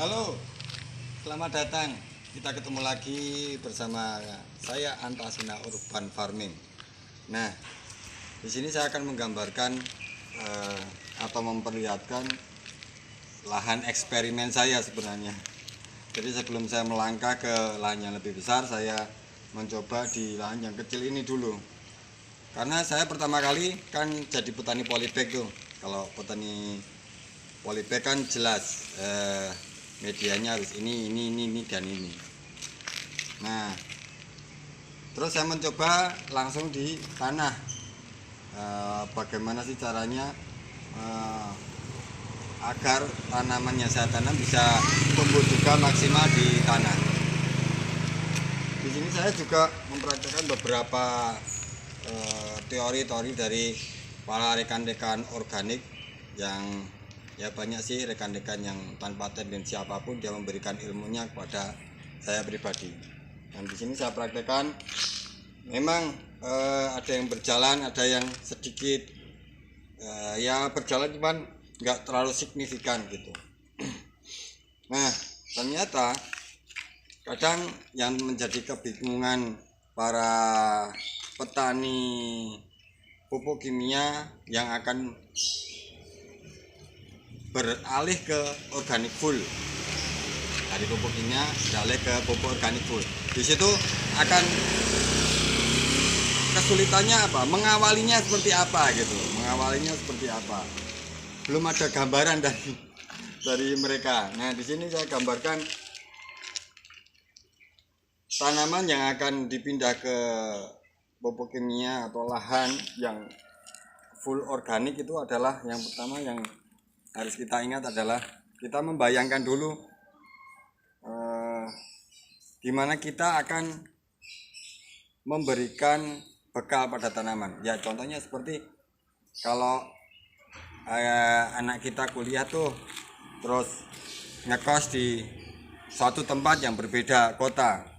Halo, selamat datang. Kita ketemu lagi bersama saya Antasina Urban Farming. Nah, di sini saya akan menggambarkan atau memperlihatkan lahan eksperimen saya sebenarnya. Jadi sebelum saya melangkah ke lahan yang lebih besar, saya mencoba di lahan yang kecil ini dulu. Karena saya pertama kali kan jadi petani polybag tuh. Kalau petani polybag kan jelas medianya harus ini dan ini. Nah, terus saya mencoba langsung di tanah. Bagaimana sih caranya agar tanaman yang saya tanam bisa tumbuh juga maksimal di tanah. Di sini saya juga mempraktikkan beberapa teori-teori dari para rekan-rekan organik yang ya banyak sih rekan-rekan yang tanpa tendensi apapun dia memberikan ilmunya kepada saya pribadi. Dan di sini saya praktekkan memang ada yang berjalan, ada yang sedikit ya berjalan cuman nggak terlalu signifikan gitu. Nah, ternyata kadang yang menjadi kebingungan para petani pupuk kimia yang akan beralih ke organik full, dari pupuk kimia beralih ke pupuk organik full. Di situ akan kesulitannya apa? Mengawalinya seperti apa gitu? Mengawalinya seperti apa? Belum ada gambaran dari mereka. Nah, di sini saya gambarkan tanaman yang akan dipindah ke pupuk kimia atau lahan yang full organik itu adalah yang pertama yang harus kita ingat adalah kita membayangkan dulu gimana kita akan memberikan bekal pada tanaman. Ya contohnya seperti kalau anak kita kuliah tuh terus ngekos di suatu tempat yang berbeda kota,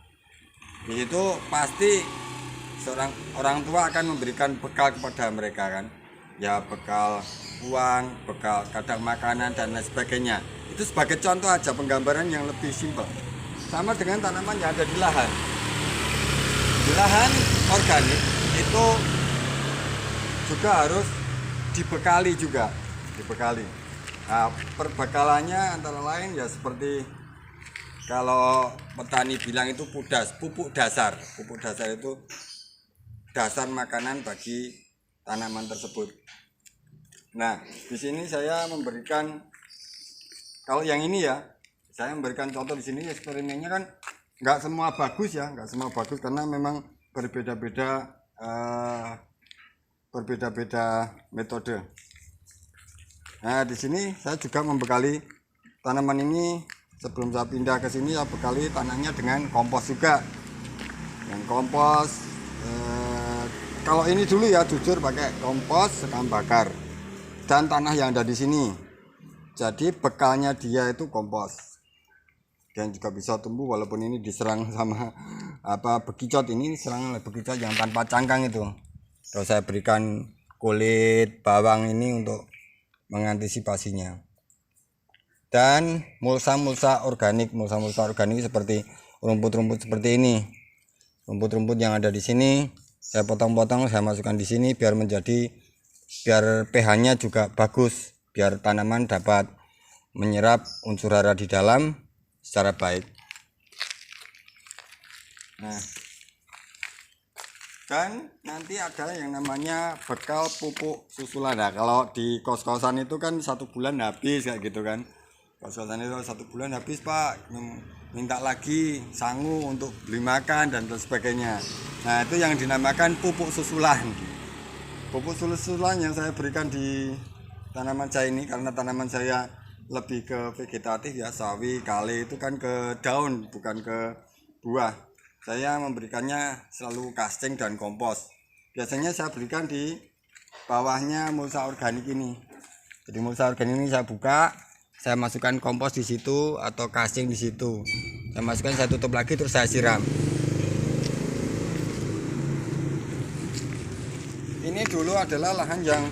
di situ pasti seorang orang tua akan memberikan bekal kepada mereka kan, ya bekal uang, bekal kadang makanan dan lain sebagainya. Itu sebagai contoh aja, penggambaran yang lebih simpel. Sama dengan tanaman yang ada di lahan. Di lahan organik itu juga harus dibekali juga, dibekali. Nah, perbekalannya antara lain ya seperti kalau petani bilang itu pudas, pupuk dasar. Pupuk dasar itu dasar makanan bagi tanaman tersebut. Nah, di sini saya memberikan, kalau yang ini ya, saya memberikan contoh di sini eksperimennya kan nggak semua bagus ya, nggak semua bagus karena memang berbeda-beda metode. Nah, di sini saya juga membekali tanaman ini sebelum saya pindah ke sini, saya bekali tanahnya dengan kompos juga, dengan kompos. Kalau ini dulu ya jujur pakai kompos sekam bakar dan tanah yang ada di sini. Jadi bekalnya dia itu kompos. Dan juga bisa tumbuh walaupun ini diserang sama bekicot. Ini diserang oleh bekicot yang tanpa cangkang itu. Terus saya berikan kulit bawang ini untuk mengantisipasinya. Dan mulsa-mulsa organik seperti rumput-rumput seperti ini. Rumput-rumput yang ada di sini saya potong-potong, saya masukkan di sini biar pH-nya juga bagus, biar tanaman dapat menyerap unsur hara di dalam secara baik. Nah, dan nanti ada yang namanya bekal pupuk susulan. Nah, kalau di kos-kosan itu kan 1 bulan habis kayak gitu kan. Kos-kosan itu 1 bulan habis Pak, minta lagi sangu untuk beli makan dan sebagainya. Nah, itu yang dinamakan pupuk susulan. Pupuk susulan yang saya berikan di tanaman saya ini, karena tanaman saya lebih ke vegetatif ya, sawi, kale itu kan ke daun bukan ke buah. Saya memberikannya selalu casting dan kompos. Biasanya saya berikan di bawahnya mulsa organik ini. Jadi mulsa organik ini saya buka, saya masukkan kompos di situ atau casting di situ. Saya masukkan, saya tutup lagi, terus saya siram. Ini dulu adalah lahan yang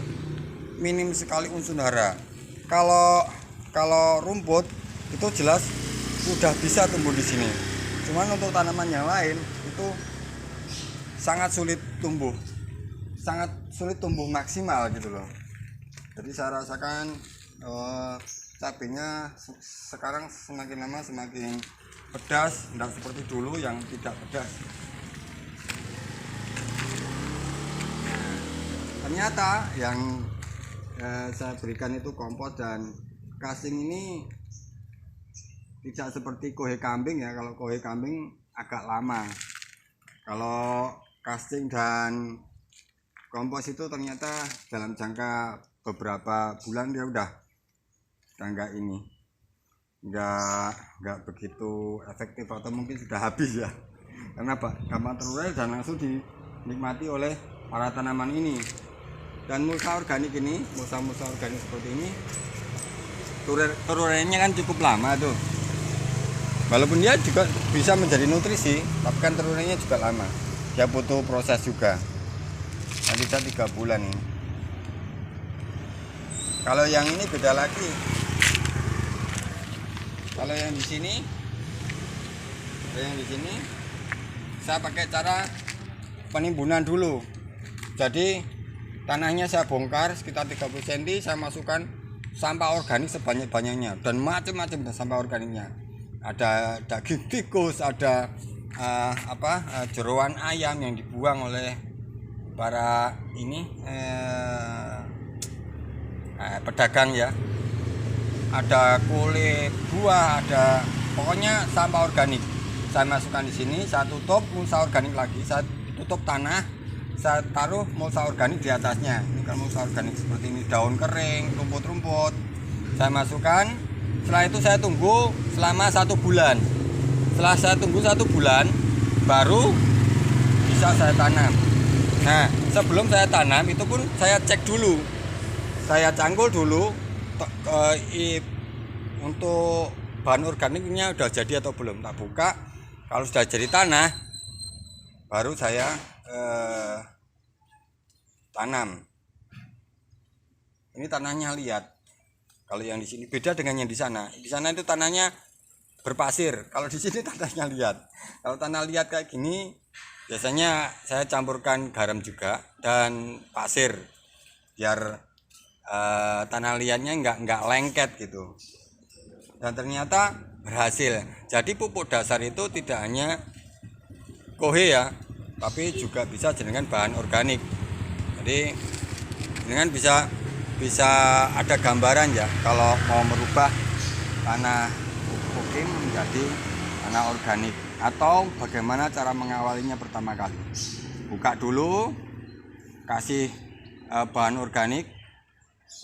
minim sekali unsur hara. Kalau rumput itu jelas sudah bisa tumbuh di sini. Cuman untuk tanaman yang lain itu sangat sulit tumbuh maksimal gitu loh. Jadi saya rasakan cabenya sekarang semakin lama semakin pedas, tidak seperti dulu yang tidak pedas. Ternyata yang saya berikan itu kompos dan casing ini tidak seperti kohe kambing ya. Kalau kohe kambing agak lama, kalau casing dan kompos itu ternyata dalam jangka beberapa bulan dia udah nggak begitu efektif, atau mungkin sudah habis ya, karena gampang terurai dan langsung dinikmati oleh para tanaman ini. Dan mulsa organik ini, mulsa organik seperti ini, terurainya kan cukup lama tuh. Walaupun dia juga bisa menjadi nutrisi, tapi kan terurainya juga lama. Dia butuh proses juga. Nanti 3 bulan ini. Kalau yang ini beda lagi. Kalau yang di sini, saya pakai cara penimbunan dulu. Jadi tanahnya saya bongkar sekitar 30 cm, saya masukkan sampah organik sebanyak-banyaknya dan macam-macam sampah organiknya. Ada daging tikus, ada jeroan ayam yang dibuang oleh para pedagang ya. Ada kulit buah, ada pokoknya sampah organik. Saya masukkan di sini, saya tutup mulsa organik lagi, saya tutup tanah, saya taruh mulsa organik di atasnya. Ini kan mulsa organik seperti ini, daun kering, rumput-rumput. Saya masukkan. Setelah itu saya tunggu selama 1 bulan. Setelah saya tunggu 1 bulan, baru bisa saya tanam. Nah, sebelum saya tanam itu pun saya cek dulu, saya cangkul dulu untuk bahan organiknya udah jadi atau belum. Tak buka, kalau sudah jadi tanah, baru saya tanam. Ini tanahnya liat. Kalau yang di sini beda dengan yang di sana. Di sana itu tanahnya berpasir. Kalau di sini tanahnya liat. Kalau tanah liat kayak gini, biasanya saya campurkan garam juga dan pasir, biar tanah liatnya nggak lengket gitu. Dan ternyata berhasil. Jadi pupuk dasar itu tidak hanya kohe ya, tapi juga bisa dengan bahan organik. Jadi dengan bisa ada gambaran ya, kalau mau merubah tanah pukim menjadi tanah organik, atau bagaimana cara mengawalinya. Pertama kali buka dulu, kasih bahan organik,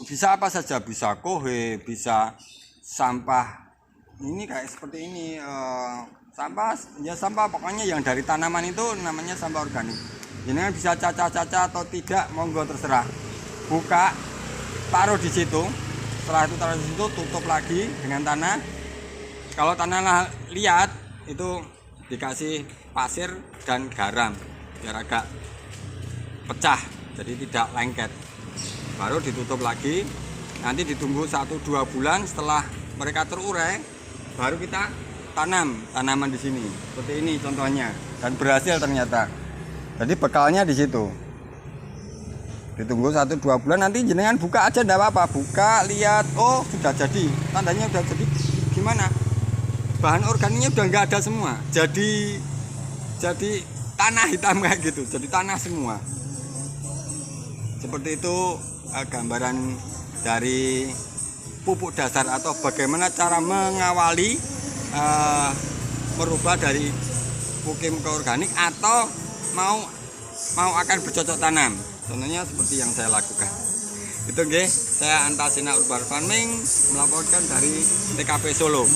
bisa apa saja, bisa kohe, bisa sampah ini kayak seperti ini, sampah pokoknya yang dari tanaman itu namanya sampah organik. Ini bisa caca atau tidak, monggo terserah. Buka, taruh di situ. Setelah itu taruh di situ, tutup lagi dengan tanah. Kalau tanah liat itu dikasih pasir dan garam biar agak pecah, jadi tidak lengket. Baru ditutup lagi. Nanti ditunggu 1-2 bulan setelah mereka terurai, baru kita tanam tanaman di sini. Seperti ini contohnya, dan berhasil ternyata. Jadi bekalnya di situ. Ditunggu 1-2 bulan, nanti jenengan buka aja, enggak apa-apa. Buka, lihat, oh sudah jadi, tandanya udah jadi. Gimana? Bahan organiknya udah nggak ada semua. Jadi tanah hitam kayak gitu. Jadi tanah semua. Seperti itu gambaran dari pupuk dasar, atau bagaimana cara mengawali merubah dari pukim ke organik, atau mau akan bercocok tanam. Contohnya seperti yang saya lakukan. Itu nggih, saya Antasena Urban Farming melaporkan dari TKP Solo.